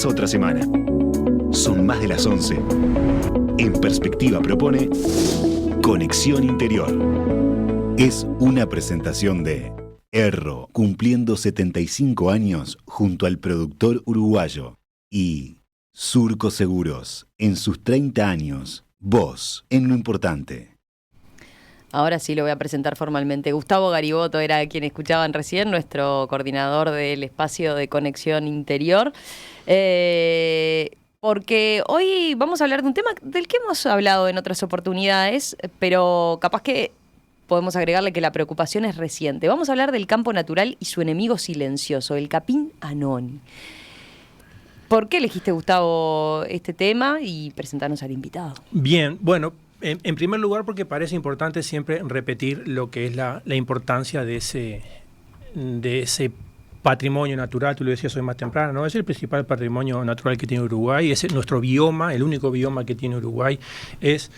Comienza otra semana. Son más de las 11. En Perspectiva propone Conexión Interior. Es una presentación de Erro, cumpliendo 75 años junto al productor uruguayo. Y Surco Seguros, en sus 30 años, vos en lo importante. Ahora sí lo voy a presentar formalmente. Gustavo Gariboto era quien escuchaban recién, nuestro coordinador del espacio de Conexión Interior. Porque hoy vamos a hablar de un tema del que hemos hablado en otras oportunidades, pero capaz que podemos agregarle que la preocupación es reciente. Vamos a hablar del campo natural y su enemigo silencioso, el capín anoni. ¿Por qué elegiste, Gustavo, este tema y presentarnos al invitado? Bien, bueno, en primer lugar porque parece importante siempre repetir lo que es la importancia de ese patrimonio natural. Tú lo decías hoy más temprano, ¿no? Es el principal patrimonio natural que tiene Uruguay, es nuestro bioma, el único bioma que tiene Uruguay es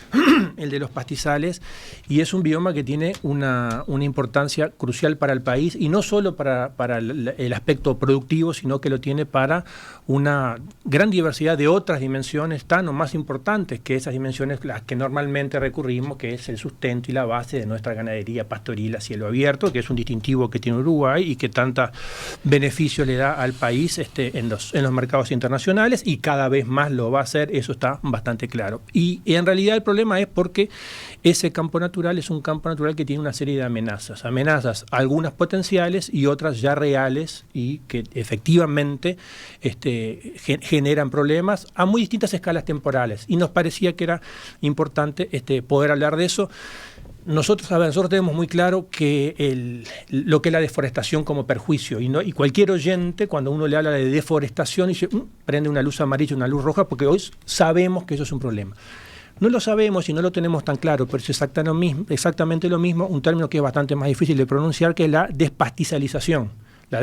el de los pastizales, y es un bioma que tiene una importancia crucial para el país, y no solo para el aspecto productivo, sino que lo tiene para una gran diversidad de otras dimensiones tan o más importantes que esas dimensiones las que normalmente recurrimos, que es el sustento y la base de nuestra ganadería pastoril a cielo abierto, que es un distintivo que tiene Uruguay y que tanta beneficio le da al país en los mercados internacionales, y cada vez más lo va a hacer, eso está bastante claro. Y en realidad el problema es porque ese campo natural es un campo natural que tiene una serie de amenazas, algunas potenciales y otras ya reales, y que efectivamente generan problemas a muy distintas escalas temporales, y nos parecía que era importante poder hablar de eso. Nosotros tenemos muy claro que lo que es la deforestación como perjuicio, y cualquier oyente, cuando uno le habla de deforestación, dice, prende una luz amarilla, una luz roja, porque hoy sabemos que eso es un problema. No lo sabemos y no lo tenemos tan claro, pero es exactamente lo mismo, un término que es bastante más difícil de pronunciar, que es la despastizalización. La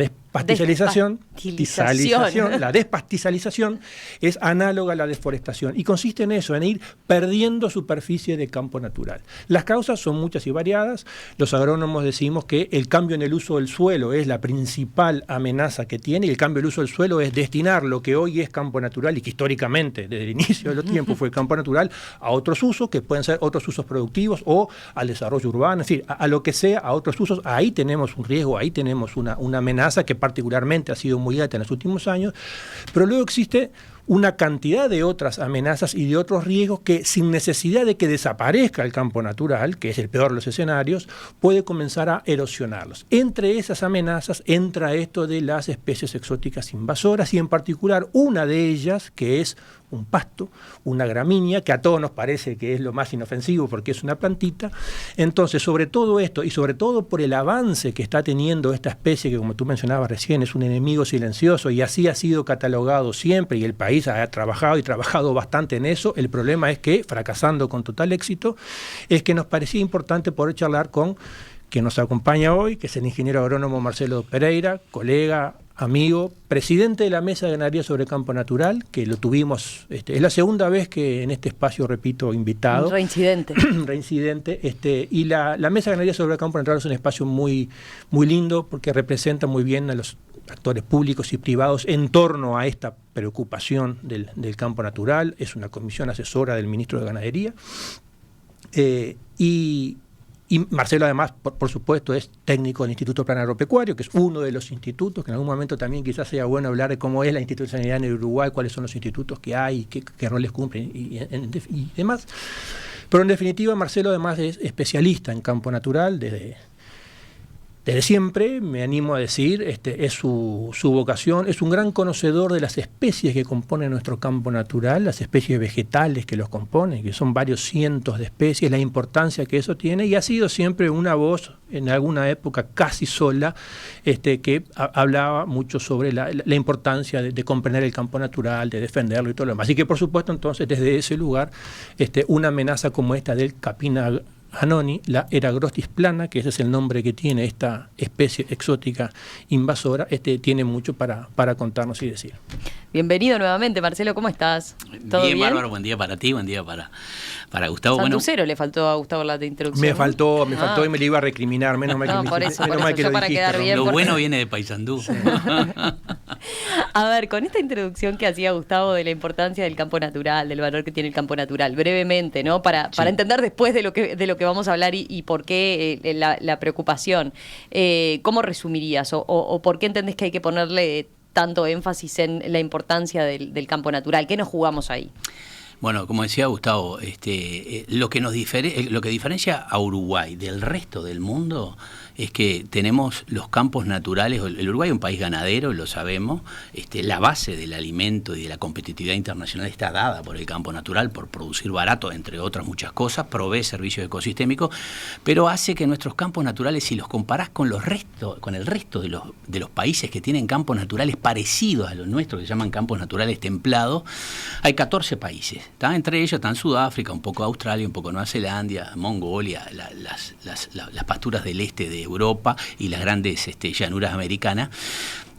despastizalización es análoga a la deforestación y consiste en eso, en ir perdiendo superficie de campo natural. Las causas son muchas y variadas. Los agrónomos decimos que el cambio en el uso del suelo es la principal amenaza que tiene, y el cambio del uso del suelo es destinar lo que hoy es campo natural y que históricamente, desde el inicio de los tiempos, fue campo natural, a otros usos, que pueden ser otros usos productivos o al desarrollo urbano, es decir, a lo que sea, a otros usos. Ahí tenemos un riesgo, ahí tenemos una amenaza que particularmente ha sido muy alta en los últimos años, pero luego existe una cantidad de otras amenazas y de otros riesgos que, sin necesidad de que desaparezca el campo natural, que es el peor de los escenarios, puede comenzar a erosionarlos. Entre esas amenazas entra esto de las especies exóticas invasoras, y en particular una de ellas, que es un pasto, una gramínea, que a todos nos parece que es lo más inofensivo porque es una plantita. Entonces, sobre todo esto, y sobre todo por el avance que está teniendo esta especie, que como tú mencionabas recién, es un enemigo silencioso, y así ha sido catalogado siempre, y el país ha trabajado bastante en eso. El problema es que, fracasando con total éxito, es que nos parecía importante poder charlar con quien nos acompaña hoy, que es el ingeniero agrónomo Marcelo Pereira, colega, amigo, presidente de la Mesa de Ganadería sobre Campo Natural, que lo tuvimos, es la segunda vez que en este espacio, repito, invitado. Reincidente. Y la Mesa de Ganadería sobre Campo Natural es un espacio muy, muy lindo, porque representa muy bien a los actores públicos y privados en torno a esta preocupación del campo natural. Es una comisión asesora del ministro de Ganadería. Y Marcelo, además, por supuesto, es técnico del Instituto Plan Agropecuario, que es uno de los institutos, que en algún momento también quizás sea bueno hablar de cómo es la institucionalidad en el Uruguay, cuáles son los institutos que hay, qué roles cumplen y demás. Pero en definitiva, Marcelo además es especialista en campo natural desde siempre, me animo a decir, es su vocación. Es un gran conocedor de las especies que componen nuestro campo natural, las especies vegetales que los componen, que son varios cientos de especies, la importancia que eso tiene, y ha sido siempre una voz, en alguna época casi sola, que hablaba mucho sobre la importancia de comprender el campo natural, de defenderlo y todo lo demás. Así que, por supuesto, entonces, desde ese lugar, una amenaza como esta del capín anoni, la Eragrostis plana, que ese es el nombre que tiene esta especie exótica invasora, tiene mucho para contarnos y decir. Bienvenido nuevamente, Marcelo, ¿cómo estás? ¿Todo bien? Bárbaro, buen día para ti, buen día para Gustavo. Santucero le faltó a Gustavo la de introducción. Me faltó y me le iba a recriminar, menos mal que por eso, que yo lo para dijiste, quedar bien. Lo bueno viene de Paysandú. A ver, con esta introducción que hacía Gustavo de la importancia del campo natural, del valor que tiene el campo natural, brevemente, ¿no? Para entender después de lo que vamos a hablar y por qué la preocupación, ¿cómo resumirías o por qué entendés que hay que ponerle tanto énfasis en la importancia del campo natural? ¿Qué nos jugamos ahí? Bueno, como decía Gustavo, lo que diferencia a Uruguay del resto del mundo es que tenemos los campos naturales. El Uruguay es un país ganadero, lo sabemos. La base del alimento y de la competitividad internacional está dada por el campo natural, por producir barato, entre otras muchas cosas, provee servicios ecosistémicos, pero hace que nuestros campos naturales, si los comparás con el resto de los países que tienen campos naturales parecidos a los nuestros, que se llaman campos naturales templados, hay 14 países. Entre ellos están Sudáfrica, un poco Australia, un poco Nueva Zelanda, Mongolia, las pasturas del este de Europa y las grandes llanuras americanas.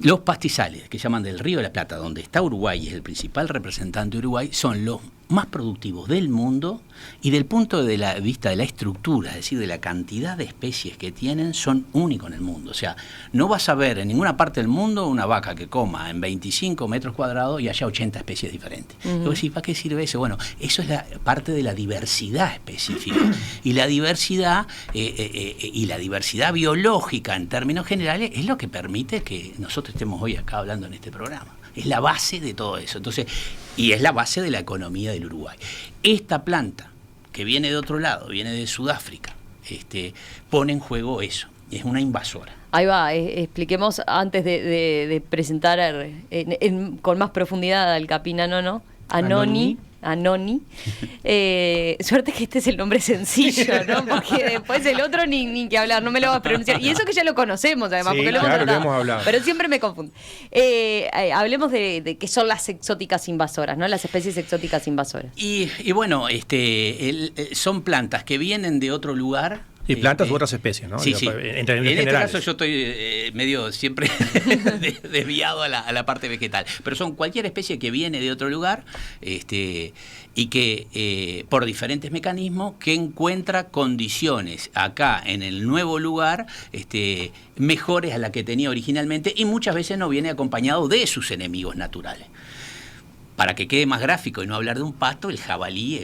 Los pastizales, que llaman del Río de la Plata, donde está Uruguay y es el principal representante de Uruguay, son los más productivos del mundo y del punto de vista de la estructura, es decir, de la cantidad de especies que tienen, son únicos en el mundo. O sea, no vas a ver en ninguna parte del mundo una vaca que coma en 25 metros cuadrados y haya 80 especies diferentes. Y vos decís, ¿para qué sirve eso? Bueno, eso es la parte de la diversidad específica. Y la diversidad biológica en términos generales es lo que permite que nosotros estemos hoy acá hablando en este programa. Es la base de todo eso. Entonces, y es la base de la economía del Uruguay. Esta planta, que viene de otro lado, viene de Sudáfrica, pone en juego eso. Es una invasora. Ahí va, expliquemos antes de presentar con más profundidad al Capinano, Anoni. Suerte que este es el nombre sencillo, ¿no? Porque después el otro ni que hablar, no me lo vas a pronunciar. Y eso que ya lo conocemos, además, sí, porque lo claro, hemos hemos hablado. Pero siempre me confundo. Hablemos de qué son las exóticas invasoras, ¿no? Las especies exóticas invasoras. Y bueno, son plantas que vienen de otro lugar. Y plantas u otras especies, ¿no? Sí, Digo, sí. En este caso yo estoy medio siempre desviado a la parte vegetal. Pero son cualquier especie que viene de otro lugar y que por diferentes mecanismos que encuentra condiciones acá en el nuevo lugar mejores a la que tenía originalmente y muchas veces no viene acompañado de sus enemigos naturales. Para que quede más gráfico y no hablar de un pato, el jabalí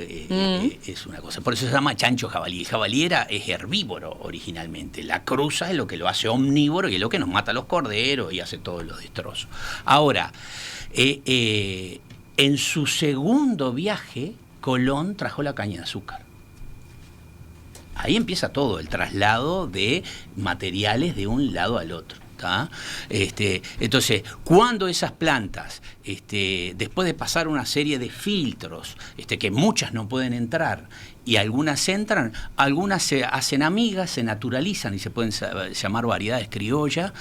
es una cosa. Por eso se llama chancho jabalí. El jabalí es herbívoro originalmente. La cruza es lo que lo hace omnívoro y es lo que nos mata a los corderos y hace todos los destrozos. Ahora, en su segundo viaje, Colón trajo la caña de azúcar. Ahí empieza todo, el traslado de materiales de un lado al otro. Entonces, cuando esas plantas, después de pasar una serie de filtros, que muchas no pueden entrar y algunas entran, algunas se hacen amigas, se naturalizan y se pueden llamar variedades criollas,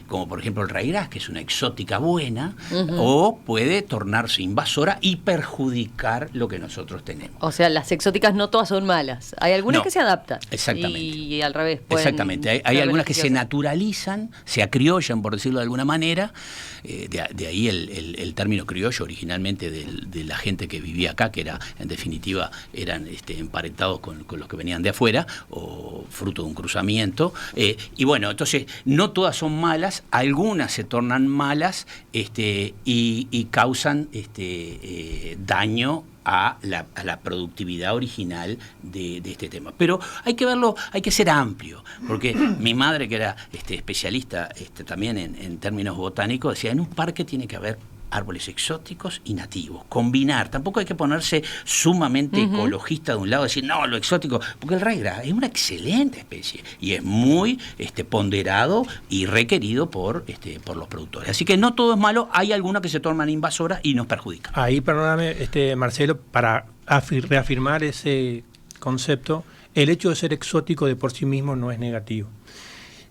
como por ejemplo el raigras, que es una exótica buena, o puede tornarse invasora y perjudicar lo que nosotros tenemos. O sea, las exóticas no todas son malas. Hay algunas que se adaptan. Exactamente. Y al revés. Exactamente. Hay algunas que se naturalizan, se acriollan, por decirlo de alguna manera. De ahí el término criollo originalmente de la gente que vivía acá, que era, en definitiva, eran emparentados con los que venían de afuera, o fruto de un cruzamiento. Y bueno, entonces, no todas son malas, algunas se tornan malas y causan daño a la productividad original de este tema. Pero hay que verlo, hay que ser amplio, porque mi madre, que era especialista también en términos botánicos, decía, en un parque tiene que haber árboles exóticos y nativos, combinar, tampoco hay que ponerse sumamente ecologista de un lado, decir, no, lo exótico, porque el raigras es una excelente especie y es muy ponderado y requerido por los productores. Así que no todo es malo, hay algunas que se tornan invasoras y nos perjudican. Ahí, perdóname, Marcelo, para reafirmar ese concepto, el hecho de ser exótico de por sí mismo no es negativo.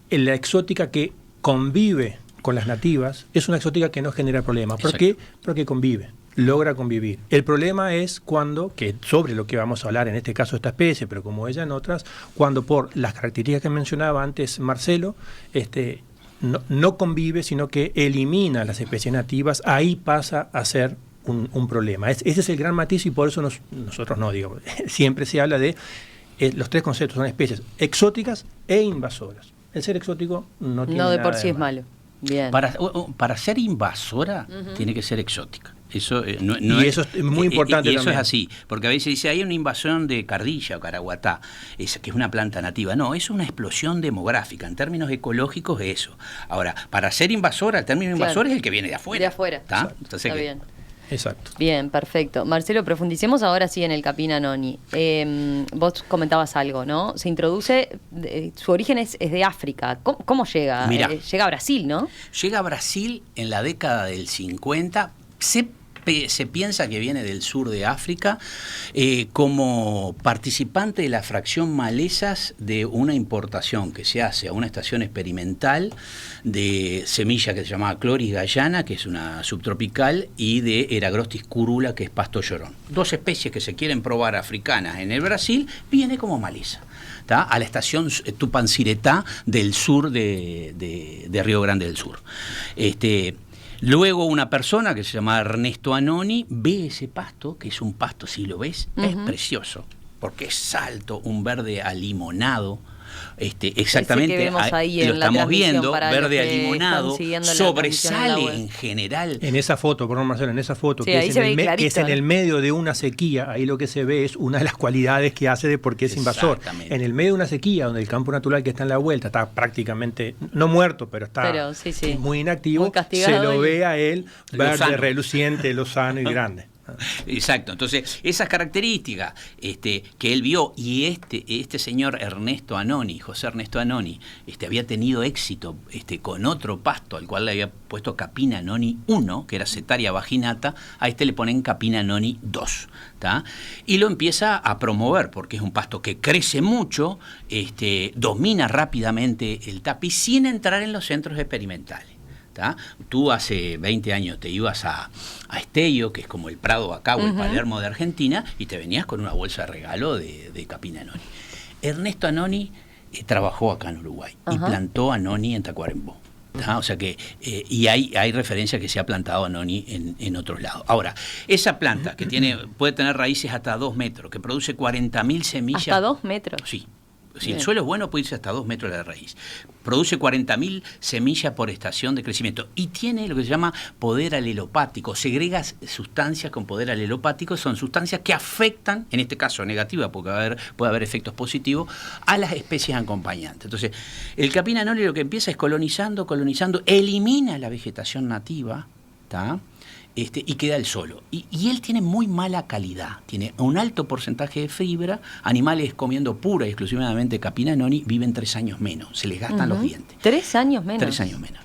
La exótica que convive con las nativas es una exótica que no genera problemas. ¿Por qué? Porque convive, logra convivir. El problema es que sobre lo que vamos a hablar en este caso esta especie, pero como ella en otras, cuando por las características que mencionaba antes Marcelo, no convive, sino que elimina las especies nativas, ahí pasa a ser un problema. Ese es el gran matiz y por eso nosotros no, digo, siempre se habla de los tres conceptos, son especies exóticas e invasoras. El ser exótico no tiene No de nada por sí es malo. Bien. Para ser invasora tiene que ser exótica. Eso eso es muy importante y eso también. es así, porque a veces dice, hay una invasión de cardilla o caraguatá, que es una planta nativa. No, es una explosión demográfica. En términos ecológicos, eso. Ahora, para ser invasora, el término invasor es el que viene de afuera. De afuera. Entonces, Está bien. Exacto. Bien, perfecto. Marcelo, profundicemos ahora sí en el Capina noni. Vos comentabas algo, ¿no? Se introduce, su origen es de África. ¿Cómo llega? Mirá. Llega a Brasil, ¿no? Llega a Brasil en la década del 50. Se piensa que viene del sur de África como participante de la fracción malezas de una importación que se hace a una estación experimental de semilla que se llamaba Chloris gallana, que es una subtropical, y de Eragrostis curula, que es pasto llorón. Dos especies que se quieren probar africanas en el Brasil, viene como maleza. A la estación Tupanciretá del sur de Río Grande del Sur. Luego una persona que se llama Ernesto Anoni ve ese pasto, que es un pasto, si lo ves, es precioso, porque es alto, un verde alimonado. Exactamente, ese que vemos ahí lo en la estamos transmisión viendo, para verde los que alimonado, están siguiendo la transmisión en la sobresale web. en general. En esa foto, perdón Marcelo, en esa foto, Sí, que, ahí es se en ve que es clarito, en el medio de una sequía, ahí lo que se ve es una de las cualidades que hace de por qué es invasor. Exactamente. En el medio de una sequía, donde el campo natural que está en la vuelta está prácticamente, no muerto, pero está sí. muy inactivo, Muy castigado se lo y- ve a él verde, Lozano. reluciente, lozano y grande. Exacto, entonces esas características que él vio, y este señor Ernesto Anoni, José Ernesto Anoni, había tenido éxito con otro pasto al cual le había puesto Capina noni 1, que era Setaria vaginata, a le ponen Capina noni 2, ¿tá? Y lo empieza a promover porque es un pasto que crece mucho, domina rápidamente el tapiz sin entrar en los centros experimentales. ¿tá? Tú hace 20 años te ibas a Estello, que es como el Prado acá, o el Palermo de Argentina, y te venías con una bolsa de regalo de Capina Anoni. Ernesto Anoni trabajó acá en Uruguay y plantó Anoni en Tacuarembó. O sea que, y hay referencia que se ha plantado Anoni en otros lados. Ahora, esa planta que puede tener raíces hasta 2 metros, que produce 40.000 semillas. ¿Hasta 2 metros? Sí. Si el suelo es bueno, puede irse hasta 2 metros de la raíz. Produce 40.000 semillas por estación de crecimiento y tiene lo que se llama poder alelopático. Segrega sustancias con poder alelopático, son sustancias que afectan, en este caso negativa, porque puede haber efectos positivos, a las especies acompañantes. Entonces, el Capina Anoni lo que empieza es colonizando, elimina la vegetación nativa, ¿tá? Y queda él solo. Y él tiene muy mala calidad, tiene un alto porcentaje de fibra, animales comiendo pura y exclusivamente Capina Anoni viven 3 años menos, se les gastan los dientes. 3 años menos. 3 años menos.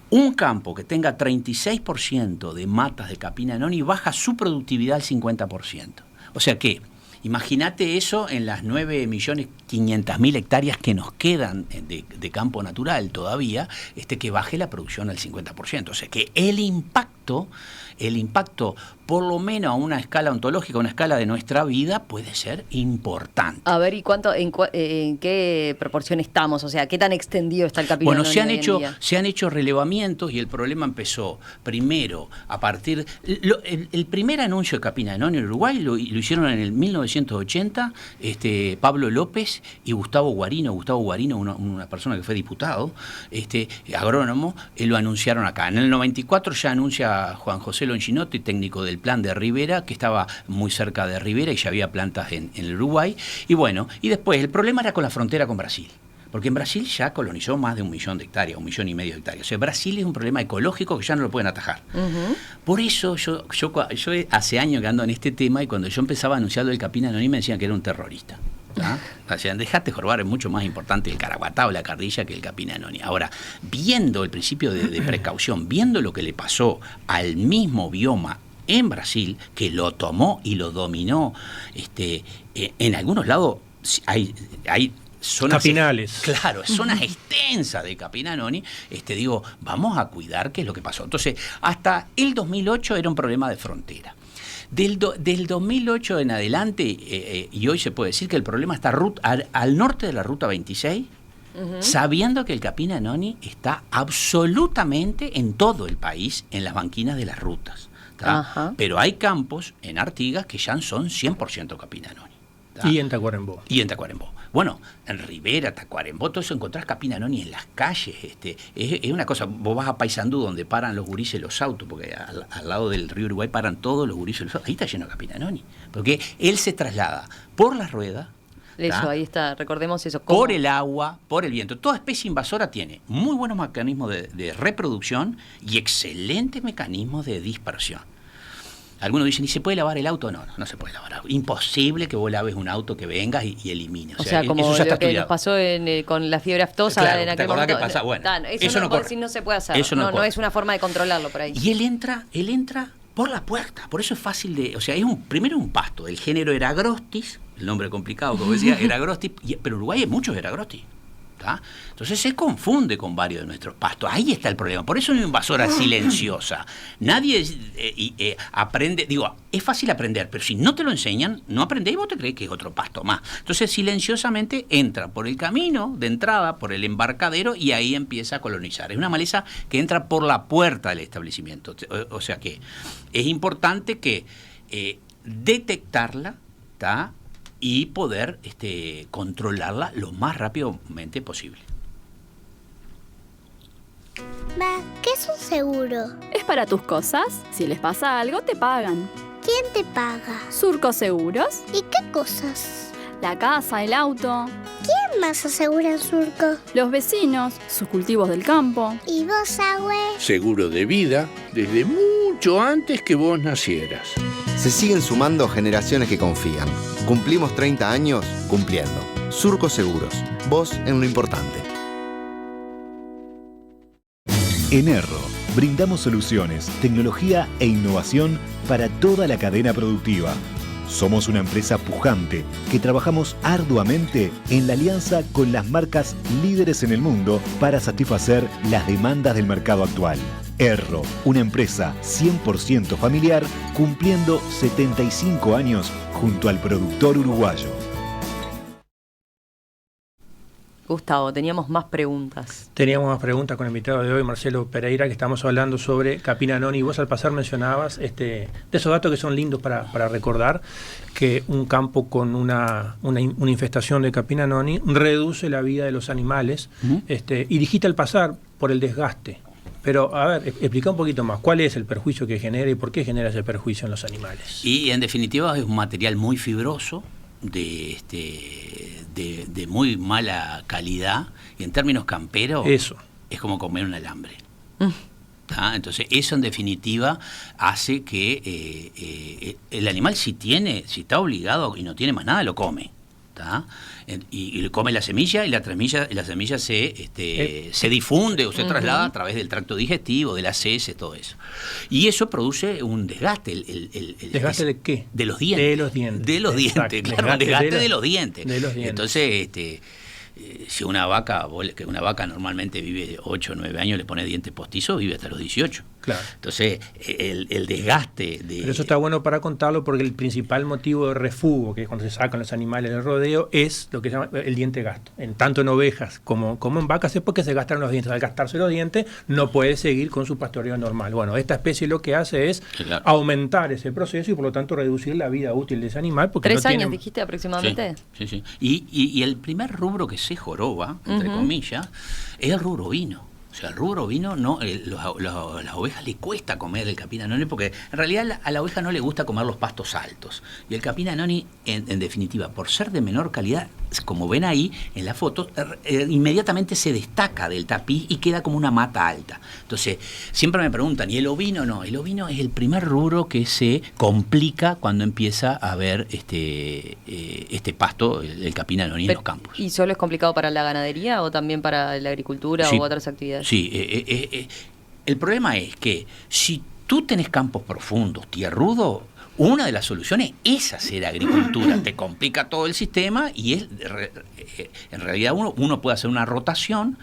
Un campo que tenga 36% de matas de Capina Anoni baja su productividad al 50%. O sea que, imagínate eso en las 9.500.000 hectáreas que nos quedan de campo natural todavía, que baje la producción al 50%. O sea que el impacto, por lo menos a una escala ontológica, una escala de nuestra vida, puede ser importante. A ver, ¿y en qué proporción estamos? O sea, ¿qué tan extendido está el Capina Bueno, Anoni se han hecho relevamientos y el problema empezó primero a partir... El primer anuncio de Capina Anoni en Uruguay lo hicieron en el 1980 Pablo López y Gustavo Guarino, una persona que fue diputado, agrónomo, lo anunciaron acá. En el 94 ya anuncia Juan José Longinotti, técnico del plan de Rivera, que estaba muy cerca de Rivera y ya había plantas en el Uruguay. Y bueno, y después el problema era con la frontera con Brasil. Porque en Brasil ya colonizó más de 1 millón de hectáreas, 1,5 millones de hectáreas. O sea, Brasil es un problema ecológico que ya no lo pueden atajar. Por eso yo hace años que ando en este tema y cuando yo empezaba a anunciarlo del Capina Anoni me decían que era un terrorista. O sea, dejate jorobar, es mucho más importante el caraguatá o la cardilla que el Capina Anoni. Ahora, viendo el principio de precaución, viendo lo que le pasó al mismo bioma en Brasil, que lo tomó y lo dominó, en algunos lados hay zonas capinales. Claro, zonas extensas de Capina Anoni, digo, vamos a cuidar qué es lo que pasó. Entonces, hasta el 2008 era un problema de frontera. Del 2008 en adelante, y hoy se puede decir que el problema está al norte de la Ruta 26, sabiendo que el Capina Noni está absolutamente en todo el país, en las banquinas de las rutas. Pero hay campos en Artigas que ya son 100% Capina Noni. Y en Tacuarembó. Bueno, en Rivera, Tacuarembó, todo eso encontrás Capina Noni en las calles. Es una cosa, vos vas a Paysandú donde paran los gurises los autos, porque al lado del río Uruguay paran todos los gurises los autos. Ahí está lleno de Capina Noni. Porque él se traslada por las ruedas. Eso, ahí está, recordemos eso. ¿Cómo? Por el agua, por el viento. Toda especie invasora tiene muy buenos mecanismos de reproducción y excelentes mecanismos de dispersión. Algunos dicen, ¿y se puede lavar el auto? No se puede lavar. Imposible que vos laves un auto que vengas y elimines. O sea, como eso ya lo que nos pasó con la fiebre aftosa claro, en aquel ¿te acordás momento. que pasa? Bueno, eso no se puede hacer. Eso no es una forma de controlarlo por ahí. Y él entra por la puerta. Por eso es fácil de... O sea, primero un pasto del género Eragrostis, el nombre complicado, como decía, Eragrostis, pero Uruguay hay muchos Eragrostis. Entonces se confunde con varios de nuestros pastos. Ahí está el problema. Por eso es una invasora silenciosa. Nadie aprende. Digo, es fácil aprender, pero si no te lo enseñan, no aprendés y vos te crees que es otro pasto más. Entonces silenciosamente entra por el camino de entrada, por el embarcadero, y ahí empieza a colonizar. Es una maleza que entra por la puerta del establecimiento. O sea que es importante que detectarla, y poder controlarla lo más rápidamente posible. ¿Qué es un seguro? Es para tus cosas. Si les pasa algo, te pagan. ¿Quién te paga? Surco Seguros. ¿Y qué cosas? La casa, el auto. ¿Quién más asegura en Surco? Los vecinos, sus cultivos del campo. ¿Y vos, Agüe? Seguro de vida desde mucho antes que vos nacieras. Se siguen sumando generaciones que confían. Cumplimos 30 años cumpliendo. Surco Seguros. Vos en lo importante. En Erro, brindamos soluciones, tecnología e innovación para toda la cadena productiva. Somos una empresa pujante que trabajamos arduamente en la alianza con las marcas líderes en el mundo para satisfacer las demandas del mercado actual. Erro, una empresa 100% familiar cumpliendo 75 años junto al productor uruguayo. Gustavo, teníamos más preguntas. Teníamos más preguntas con el invitado de hoy, Marcelo Pereira, que estamos hablando sobre Capina Noni. Vos al pasar mencionabas de esos datos que son lindos para recordar, que un campo con una infestación de Capina Noni reduce la vida de los animales, y dijiste al pasar por el desgaste. Pero, a ver, explica un poquito más. ¿Cuál es el perjuicio que genera y por qué genera ese perjuicio en los animales? Y, en definitiva, es un material muy fibroso, de muy mala calidad, y en términos camperos, eso es como comer un alambre. Entonces, eso en definitiva hace que el animal, si está obligado y no tiene más nada, lo come. Y come la semilla, y la semilla se difunde o se traslada a través del tracto digestivo, de las heces, todo eso. Y eso produce un desgaste. ¿Desgaste de qué? De los dientes. De los dientes. De los dientes, Exacto. claro, un desgaste de los dientes. De los dientes. Entonces, si una vaca normalmente vive 8 o 9 años, le pone dientes postizos, vive hasta los 18. Claro. Entonces, el desgaste de... Pero eso está bueno para contarlo, porque el principal motivo de refugo, que es cuando se sacan los animales del rodeo, es lo que se llama el diente gasto. Tanto en ovejas como en vacas es porque se gastaron los dientes. Al gastarse los dientes, no puede seguir con su pastoreo normal. Bueno, esta especie lo que hace es aumentar ese proceso y por lo tanto reducir la vida útil de ese animal. Porque 3 años dijiste aproximadamente. Sí. Y el primer rubro que se joroba, entre comillas, es el rubro ovino. O sea, el rubro ovino, las ovejas le cuesta comer el Capina Noni, porque en realidad a la oveja no le gusta comer los pastos altos. Y el Capina Noni, en definitiva, por ser de menor calidad, como ven ahí en la foto, inmediatamente se destaca del tapiz y queda como una mata alta. Entonces, siempre me preguntan, ¿y el ovino no? El ovino es el primer rubro que se complica cuando empieza a haber este pasto, el Capina Noni, en los campos. ¿Y solo es complicado para la ganadería o también para la agricultura u otras actividades? Sí, el problema es que si tú tenés campos profundos, tierrudos, una de las soluciones es hacer agricultura. Te complica todo el sistema y en realidad uno puede hacer una rotación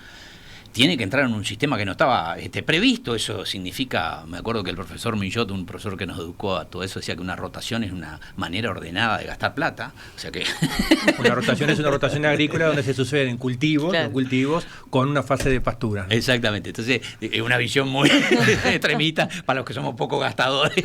tiene que entrar en un sistema que no estaba previsto. Eso significa, me acuerdo que el profesor Millot, un profesor que nos educó a todo eso, decía que una rotación es una manera ordenada de gastar plata. O sea que una rotación es una rotación agrícola donde se suceden cultivos, claro, los cultivos con una fase de pastura, ¿no? Exactamente. Entonces, es una visión muy extremista para los que somos poco gastadores.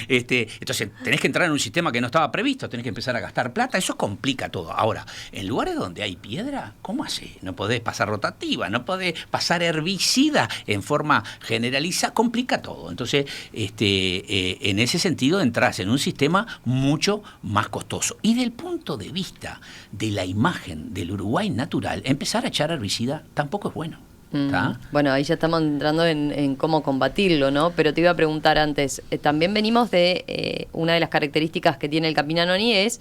Entonces, tenés que entrar en un sistema que no estaba previsto, tenés que empezar a gastar plata, eso complica todo. Ahora, en lugares donde hay piedra, ¿cómo haces? No podés pasar rotativa, no podés pasar herbicida en forma generalizada, complica todo. Entonces, en ese sentido entras en un sistema mucho más costoso. Y del punto de vista de la imagen del Uruguay natural, empezar a echar herbicida tampoco es bueno. Bueno, ahí ya estamos entrando en cómo combatirlo, ¿no? Pero te iba a preguntar antes, también venimos de una de las características que tiene el Capinanoni es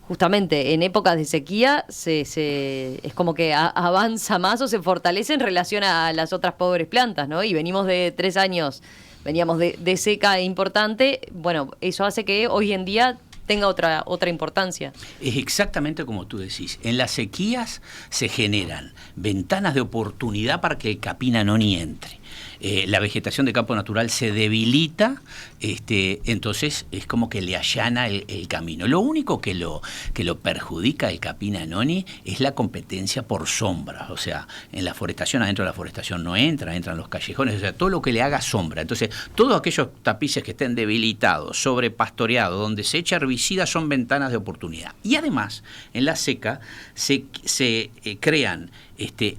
justamente en épocas de sequía es como que avanza más o se fortalece en relación a las otras pobres plantas, ¿no? Y venimos de 3 años, veníamos de seca importante, bueno, eso hace que hoy en día tenga otra importancia. Es exactamente como tú decís. En las sequías se generan ventanas de oportunidad para que el Capinanoni entre. La vegetación de campo natural se debilita, entonces es como que le allana el camino. Lo único que lo perjudica el Capinanoni es la competencia por sombra. O sea, en la forestación, adentro de la forestación no entran los callejones, o sea, todo lo que le haga sombra. Entonces, todos aquellos tapices que estén debilitados, sobrepastoreados, donde se echa herbicida, son ventanas de oportunidad. Y además, en la seca se crean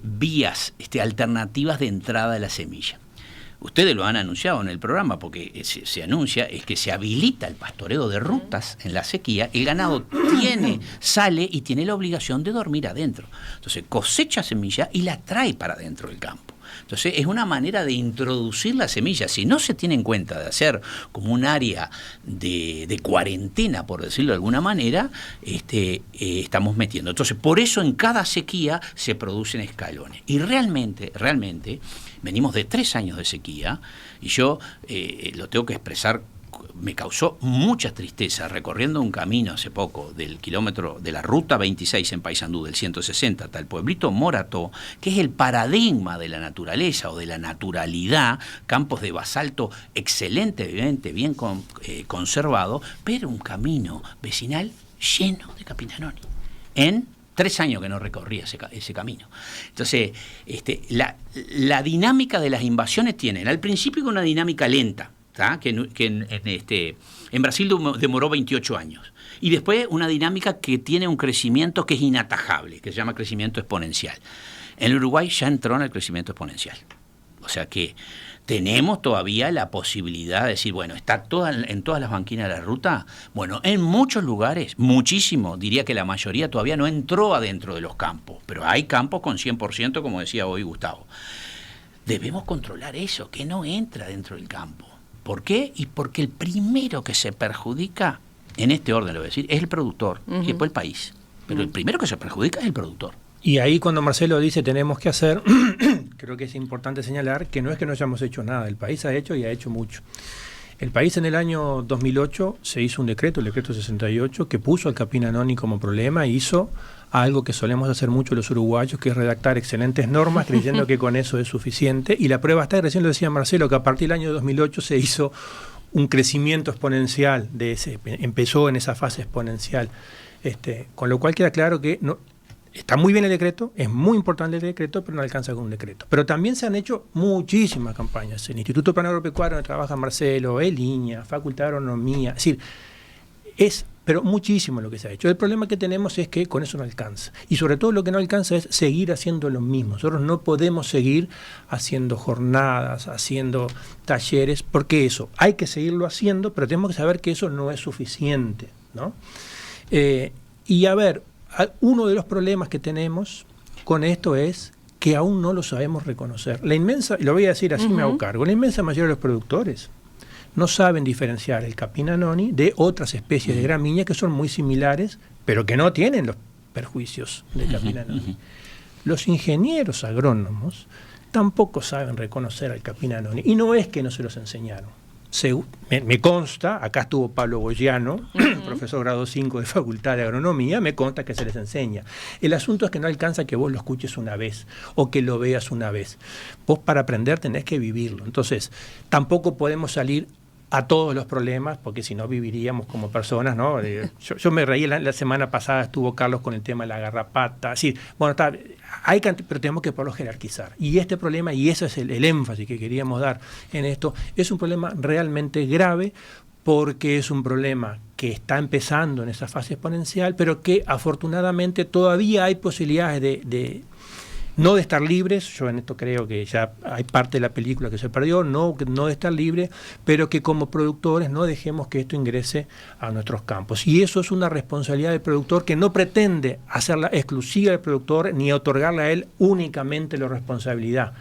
vías alternativas de entrada de la semilla. Ustedes lo han anunciado en el programa, porque se anuncia es que se habilita el pastoreo de rutas en la sequía. El ganado sale y tiene la obligación de dormir adentro. Entonces cosecha semilla y la trae para dentro del campo. Entonces es una manera de introducir la semilla. Si no se tiene en cuenta de hacer como un área de cuarentena, por decirlo de alguna manera, estamos metiendo. Entonces por eso en cada sequía se producen escalones. Y realmente venimos de 3 años de sequía y yo lo tengo que expresar. Me causó mucha tristeza recorriendo un camino hace poco del kilómetro de la ruta 26 en Paysandú, del 160 hasta el pueblito Morató, que es el paradigma de la naturaleza o de la naturalidad, campos de basalto excelentemente bien conservado, pero un camino vecinal lleno de Capinanoni. En 3 años que no recorría ese camino. Entonces, la dinámica de las invasiones tienen al principio una dinámica lenta, que en Brasil demoró 28 años. Y después una dinámica que tiene un crecimiento que es inatajable, que se llama crecimiento exponencial. En el Uruguay ya entró en el crecimiento exponencial. O sea que tenemos todavía la posibilidad de decir, bueno, está en todas las banquinas de la ruta. Bueno, en muchos lugares, muchísimo, diría que la mayoría todavía no entró adentro de los campos. Pero hay campos con 100%, como decía hoy Gustavo. Debemos controlar eso, que no entra dentro del campo. ¿Por qué? Y porque el primero que se perjudica, en este orden lo voy a decir, es el productor y después el país. Pero el primero que se perjudica es el productor. Y ahí cuando Marcelo dice tenemos que hacer, creo que es importante señalar que no es que no hayamos hecho nada, el país ha hecho y ha hecho mucho. El país en el año 2008 se hizo un decreto, el decreto 68, que puso al Capinanoni como problema e hizo algo que solemos hacer mucho los uruguayos, que es redactar excelentes normas creyendo que con eso es suficiente. Y la prueba está, recién lo decía Marcelo, que a partir del año 2008 se hizo un crecimiento exponencial, empezó en esa fase exponencial. Con lo cual queda claro que no, está muy bien el decreto, es muy importante el decreto, pero no alcanza con un decreto. Pero también se han hecho muchísimas campañas. El Instituto Plano Agropecuario, donde trabaja Marcelo, el INIA, Facultad de Agronomía, es decir, pero muchísimo lo que se ha hecho. El problema que tenemos es que con eso no alcanza. Y sobre todo lo que no alcanza es seguir haciendo lo mismo. Nosotros no podemos seguir haciendo jornadas, haciendo talleres, porque eso hay que seguirlo haciendo, pero tenemos que saber que eso no es suficiente, ¿no? Y a ver, uno de los problemas que tenemos con esto es que aún no lo sabemos reconocer. La inmensa, y lo voy a decir así, me hago cargo, la inmensa mayoría de los productores no saben diferenciar el Capinanoni de otras especies de gramínea que son muy similares, pero que no tienen los perjuicios del Capinanoni. Los ingenieros agrónomos tampoco saben reconocer al Capinanoni, y no es que no se los enseñaron. me consta, acá estuvo Pablo Boyano, profesor grado 5 de Facultad de Agronomía, me consta que se les enseña. El asunto es que no alcanza que vos lo escuches una vez o que lo veas una vez. Vos para aprender tenés que vivirlo. Entonces, tampoco podemos salir a todos los problemas, porque si no viviríamos como personas, ¿no? Yo me reí la semana pasada, estuvo Carlos con el tema de la garrapata. Sí, bueno, pero tenemos que poderlo jerarquizar. Y este problema, y ese es el énfasis que queríamos dar en esto, es un problema realmente grave, porque es un problema que está empezando en esa fase exponencial, pero que afortunadamente todavía hay posibilidades no de estar libres. Yo en esto creo que ya hay parte de la película que se perdió, no de estar libre, pero que como productores no dejemos que esto ingrese a nuestros campos. Y eso es una responsabilidad del productor, que no pretende hacerla exclusiva del productor ni otorgarle a él únicamente la responsabilidad.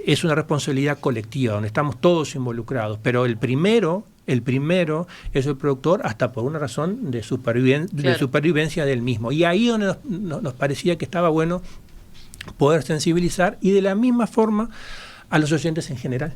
Es una responsabilidad colectiva, donde estamos todos involucrados, pero el primero es el productor, hasta por una razón de supervivencia del mismo. Y ahí donde nos parecía que estaba bueno poder sensibilizar, y de la misma forma a los oyentes en general,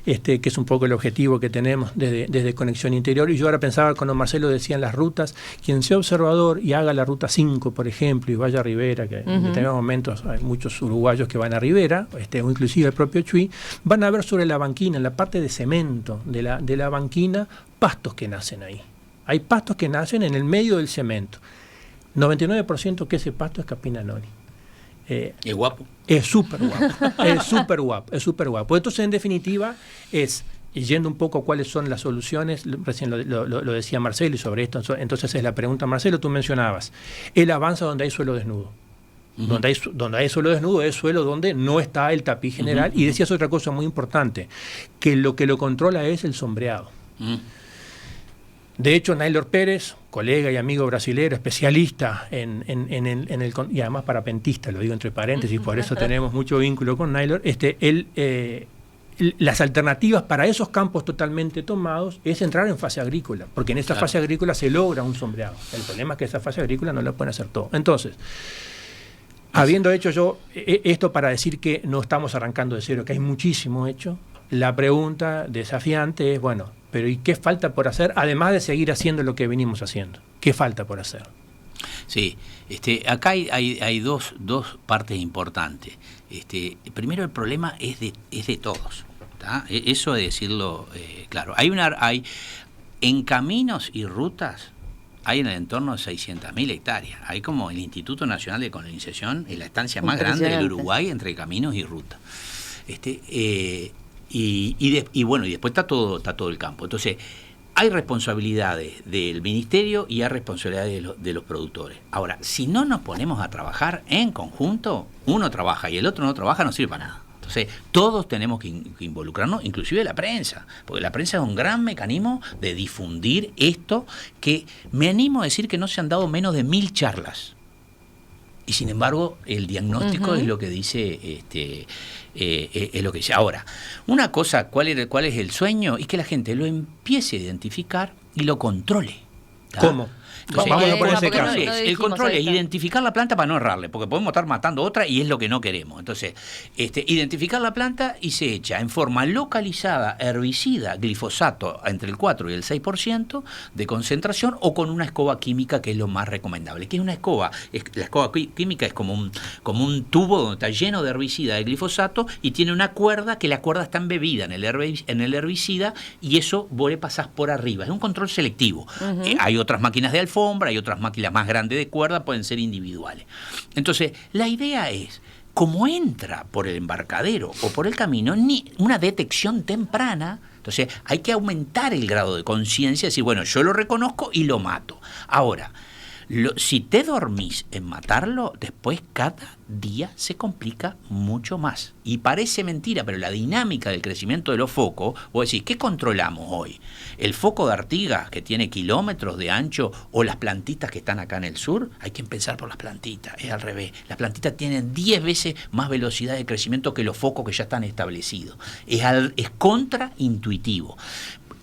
que es un poco el objetivo que tenemos desde Conexión Interior. Y yo ahora pensaba, cuando Marcelo decía en las rutas, quien sea observador y haga la ruta 5, por ejemplo, y vaya a Rivera, que en determinados momentos hay muchos uruguayos que van a Rivera, o inclusive el propio Chuy, van a ver sobre la banquina, en la parte de cemento de la banquina, pastos que nacen ahí. Hay pastos que nacen en el medio del cemento. 99% que ese pasto es Capina noni. ¿Es guapo? Es súper guapo, es súper guapo. Entonces, en definitiva, yendo un poco a cuáles son las soluciones, recién lo decía Marcelo, y sobre esto, entonces es la pregunta, Marcelo, tú mencionabas, él avanza donde hay suelo desnudo. Donde hay suelo desnudo es suelo donde no está el tapiz general, y decías otra cosa muy importante, que lo controla es el sombreado. De hecho, Naylor Pérez, colega y amigo brasilero, especialista en el y además parapentista, lo digo entre paréntesis, por eso tenemos mucho vínculo con Naylor, las alternativas para esos campos totalmente tomados es entrar en fase agrícola, porque en esta fase agrícola se logra un sombreado. El problema es que esa fase agrícola no la pueden hacer todo. Entonces, habiendo hecho yo esto para decir que no estamos arrancando de cero, que hay muchísimo hecho, la pregunta desafiante es, bueno, pero ¿y qué falta por hacer, además de seguir haciendo lo que venimos haciendo? ¿Qué falta por hacer? Sí, acá hay dos partes importantes. Primero, el problema es de todos, ¿tá? Eso es decirlo claro. Hay en caminos y rutas, hay en el entorno de 600.000 hectáreas. Hay como el Instituto Nacional de Colonización, es la estancia más grande del Uruguay entre caminos y rutas. Y bueno, y después está todo el campo. Entonces, hay responsabilidades del ministerio y hay responsabilidades de los productores. Ahora, si no nos ponemos a trabajar en conjunto, uno trabaja y el otro no trabaja, no sirve para nada. Entonces, todos tenemos que involucrarnos, inclusive la prensa, porque la prensa es un gran mecanismo de difundir esto, que me animo a decir que no se han dado menos de 1000 charlas. Y sin embargo, el diagnóstico es lo que dice, es lo que dice. Ahora, una cosa, ¿cuál es el sueño? Es que la gente lo empiece a identificar y lo controle. ¿Tá? ¿Cómo? Entonces, vamos a poner ese caso. El control es identificar la planta para no errarle, porque podemos estar matando otra y es lo que no queremos. Entonces, identificar la planta y se echa en forma localizada herbicida, glifosato, entre el 4 y el 6% de concentración, o con una escoba química, que es lo más recomendable. ¿Qué es una escoba? La escoba química es como un tubo donde está lleno de herbicida de glifosato y tiene una cuerda, que la cuerda está embebida en el herbicida, y eso vos le pasás por arriba. Es un control selectivo. Hay otras máquinas de alfombra, hay otras máquinas más grandes de cuerda, pueden ser individuales. Entonces, la idea es, como entra por el embarcadero o por el camino, ni una detección temprana. Entonces, hay que aumentar el grado de conciencia, decir, bueno, yo lo reconozco y lo mato. Ahora, si te dormís en matarlo, después cada día se complica mucho más. Y parece mentira, pero la dinámica del crecimiento de los focos, vos decís, ¿qué controlamos hoy? ¿El foco de Artigas, que tiene kilómetros de ancho, o las plantitas que están acá en el sur? Hay que empezar por las plantitas, es al revés. Las plantitas tienen 10 veces más velocidad de crecimiento que los focos que ya están establecidos. Es contraintuitivo.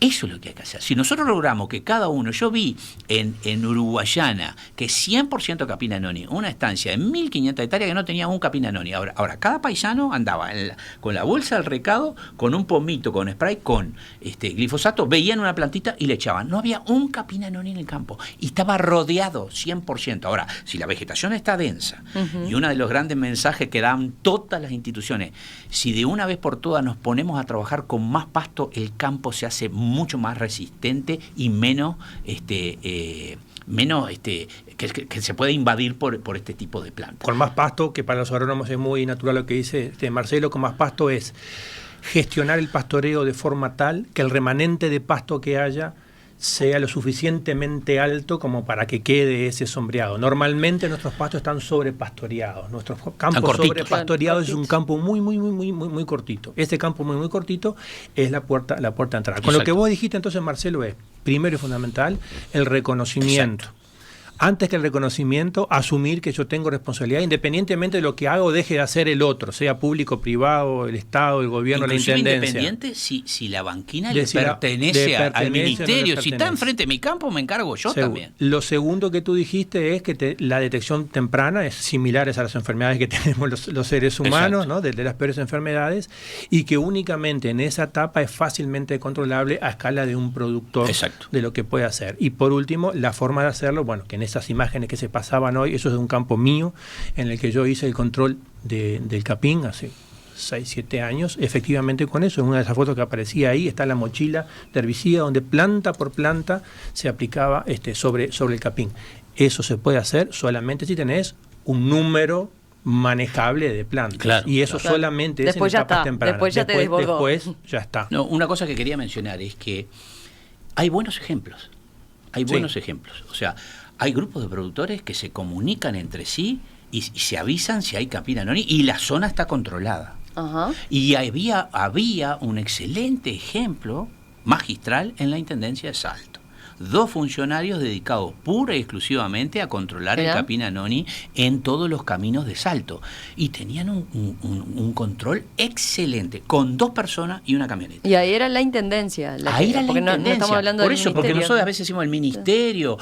Eso es lo que hay que hacer. Si nosotros logramos que cada uno, yo vi en Uruguayana que 100% Capinanoni, una estancia de 1.500 hectáreas que no tenía un Capinanoni. Ahora cada paisano andaba con la bolsa del recado, con un pomito, con spray, con glifosato, veían una plantita y le echaban. No había un Capinanoni en el campo y estaba rodeado 100%. Ahora, si la vegetación está densa, y uno de los grandes mensajes que dan todas las instituciones, si de una vez por todas nos ponemos a trabajar con más pasto, el campo se hace mucho más resistente y menos que se puede invadir por este tipo de plantas. Con más pasto, que para los agrónomos es muy natural lo que dice Marcelo, con más pasto es gestionar el pastoreo de forma tal que el remanente de pasto que haya sea lo suficientemente alto como para que quede ese sombreado. Normalmente nuestros pastos están sobrepastoreados. Nuestro campo sobrepastoreado es un campo muy cortito. Ese campo muy cortito es la puerta de entrada. Con lo que vos dijiste entonces, Marcelo, es primero y fundamental el reconocimiento. Exacto. Antes que el reconocimiento, asumir que yo tengo responsabilidad independientemente de lo que haga o deje de hacer el otro, sea público, privado, el Estado, el gobierno, inclusive la intendencia. Independiente si la banquina le pertenece al ministerio. Si está enfrente de mi campo, me encargo yo también. Lo segundo que tú dijiste es que la detección temprana es similar a las enfermedades que tenemos los seres humanos, ¿no? de las peores enfermedades, y que únicamente en esa etapa es fácilmente controlable a escala de un productor. Exacto. De lo que puede hacer. Y por último, la forma de hacerlo, bueno, que en esas imágenes que se pasaban hoy, eso es de un campo mío en el que yo hice el control del capín hace 6, 7 años, efectivamente con eso, en una de esas fotos que aparecía ahí, está la mochila de herbicida donde planta por planta se aplicaba sobre el capín. Eso se puede hacer solamente si tenés un número manejable de plantas. Claro, y eso solamente después es en etapas tempranas. Después ya te desbordó. Después ya está. No, una cosa que quería mencionar es que hay buenos ejemplos. Ejemplos. O sea, hay grupos de productores que se comunican entre sí y se avisan si hay Capinanoni y la zona está controlada. Ajá. Y había un excelente ejemplo magistral en la Intendencia de Salto. 2 funcionarios dedicados pura y exclusivamente a controlar el Capinanoni en todos los caminos de Salto. Y tenían un control excelente, con 2 personas y una camioneta. Y ahí era la intendencia. Ahí era la intendencia. No estamos hablando por del eso, porque ministerio. nosotros a veces decimos el ministerio,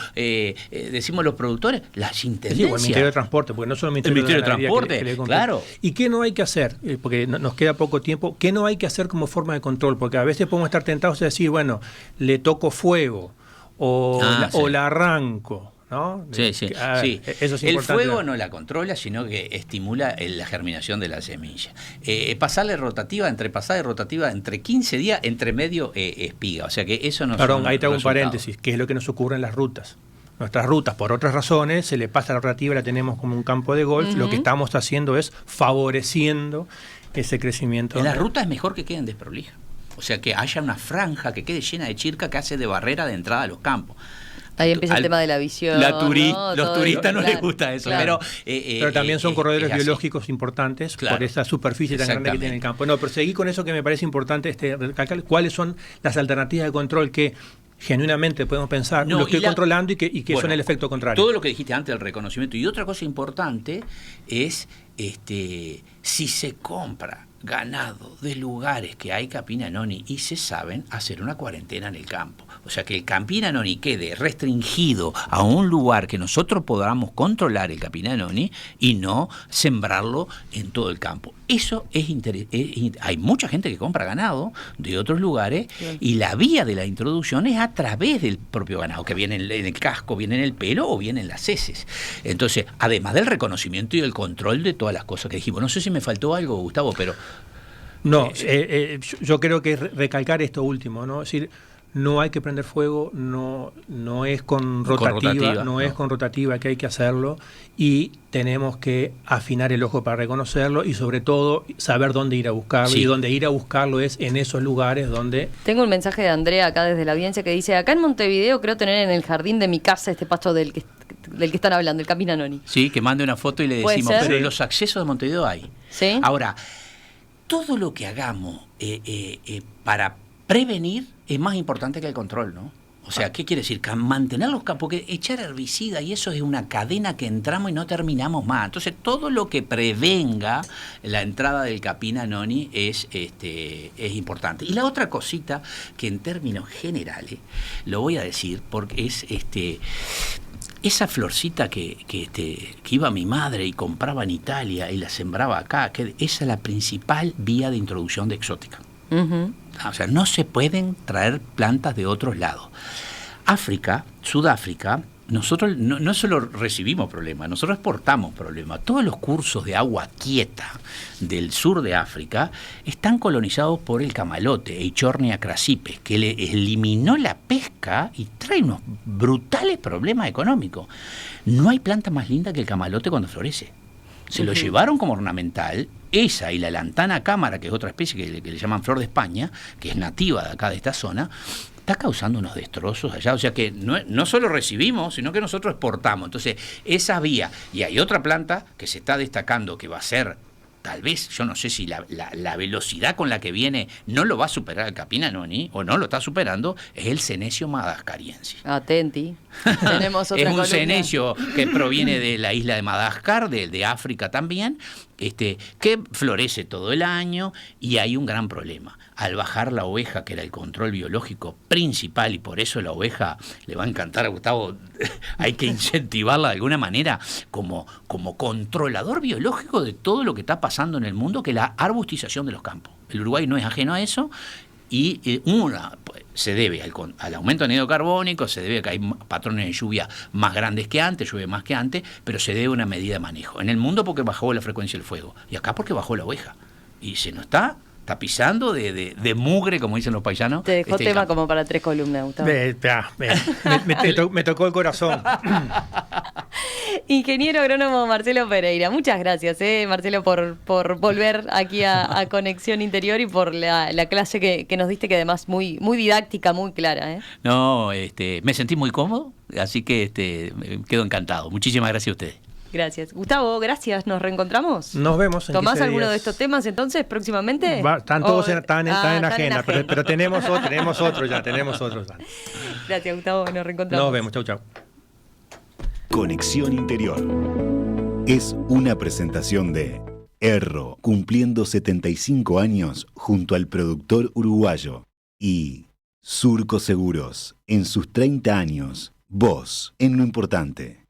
decimos los productores, las intendencias. Sí, o el Ministerio de Transporte, porque no solo el Ministerio de Transporte, que claro. ¿Y qué no hay que hacer? Porque nos queda poco tiempo. ¿Qué no hay que hacer como forma de control? Porque a veces podemos estar tentados a decir, bueno, le toco fuego o la arranco, ¿no? Sí. Eso es el importante. fuego no la controla, sino que estimula la germinación de la semilla. Pasarle rotativa, entre 15 días, entre medio espiga. O sea que eso no. Perdón, ahí te hago un paréntesis, que es lo que nos ocurre en las rutas. Nuestras rutas, por otras razones, se le pasa la rotativa, la tenemos como un campo de golf. Lo que estamos haciendo es favoreciendo ese crecimiento. En las rutas es mejor que queden desprolijas. O sea, que haya una franja que quede llena de chirca que hace de barrera de entrada a los campos. Ahí empieza el tema de la visión. Los turistas no les gusta eso. Claro. Pero también son corredores biológicos importantes por esa superficie tan grande que tiene el campo. No, pero seguí con eso que me parece importante recalcar. ¿Cuáles son las alternativas de control que genuinamente podemos pensar? Lo estoy controlando y que son el efecto contrario. Todo lo que dijiste antes del reconocimiento. Y otra cosa importante es si se compra ganado de lugares que hay Capinanoni y se saben hacer una cuarentena en el campo. O sea, que el Capinanoni quede restringido a un lugar que nosotros podamos controlar el Capinanoni y no sembrarlo en todo el campo. Eso es hay mucha gente que compra ganado de otros lugares y la vía de la introducción es a través del propio ganado, que viene en el casco, viene en el pelo o viene en las heces. Entonces, además del reconocimiento y del control de todas las cosas que dijimos. No sé si me faltó algo, Gustavo, pero... No, yo creo que recalcar esto último, ¿no? Es decir, no hay que prender fuego, no es con rotativa que hay que hacerlo, y tenemos que afinar el ojo para reconocerlo y sobre todo saber dónde ir a buscarlo, y dónde ir a buscarlo es en esos lugares donde... Tengo un mensaje de Andrea acá desde la audiencia que dice, acá en Montevideo creo tener en el jardín de mi casa este pasto del que están hablando, el Capinanoni. Sí, que mande una foto y le decimos, pero los accesos de Montevideo hay. ¿Sí? Ahora, todo lo que hagamos para prevenir es más importante que el control, ¿no? O sea, ¿qué quiere decir? Mantener los campos, porque echar herbicida y eso es una cadena que entramos y no terminamos más. Entonces, todo lo que prevenga la entrada del Capina noni es importante. Y la otra cosita que en términos generales, lo voy a decir, porque es esa florcita que iba mi madre y compraba en Italia y la sembraba acá, que esa es la principal vía de introducción de exótica. Ujú. O sea, no se pueden traer plantas de otros lados. África, Sudáfrica, nosotros no solo recibimos problemas, nosotros exportamos problemas. Todos los cursos de agua quieta del sur de África están colonizados por el camalote, Eichhornia crassipes, que le eliminó la pesca y trae unos brutales problemas económicos. No hay planta más linda que el camalote cuando florece. Se lo llevaron como ornamental, esa y la lantana cámara, que es otra especie que le llaman flor de España, que es nativa de acá de esta zona, está causando unos destrozos allá. O sea que no solo recibimos, sino que nosotros exportamos. Entonces, esa vía, y hay otra planta que se está destacando que va a ser, tal vez, yo no sé si la velocidad con la que viene no lo va a superar el Capina noni, o no lo está superando, es el Senecio madagascariensis. Atenti. Tenemos otra Es un columna. senecio que proviene de la isla de Madagascar, de África también, que florece todo el año, y hay un gran problema. Al bajar la oveja, que era el control biológico principal, y por eso la oveja le va a encantar a Gustavo, hay que incentivarla de alguna manera como controlador biológico de todo lo que está pasando en el mundo, que es la arbustización de los campos. El Uruguay no es ajeno a eso, y se debe al aumento de anhídrido carbónico, se debe a que hay patrones de lluvia más grandes que antes, llueve más que antes, pero se debe a una medida de manejo. En el mundo porque bajó la frecuencia del fuego, y acá porque bajó la oveja. Y se nos está tapizando de mugre, como dicen los paisanos. Te dejó tema campo. como para 3 columnas, Gustavo. Me tocó el corazón. Ingeniero agrónomo Marcelo Pereira, muchas gracias, Marcelo, por volver aquí a Conexión Interior y por la clase que nos diste, que además muy didáctica, muy clara. No, me sentí muy cómodo, así que quedo encantado. Muchísimas gracias a ustedes. Gracias. Gustavo, gracias. ¿Nos reencontramos? Nos vemos en ¿Tomás 15 alguno días. de estos temas entonces próximamente? Están todos están en están agenda, pero tenemos otros ya. Gracias, Gustavo. Nos reencontramos. Nos vemos, chau. Conexión Interior es una presentación de Erro, cumpliendo 75 años junto al productor uruguayo, y Surco Seguros, en sus 30 años, vos en lo importante.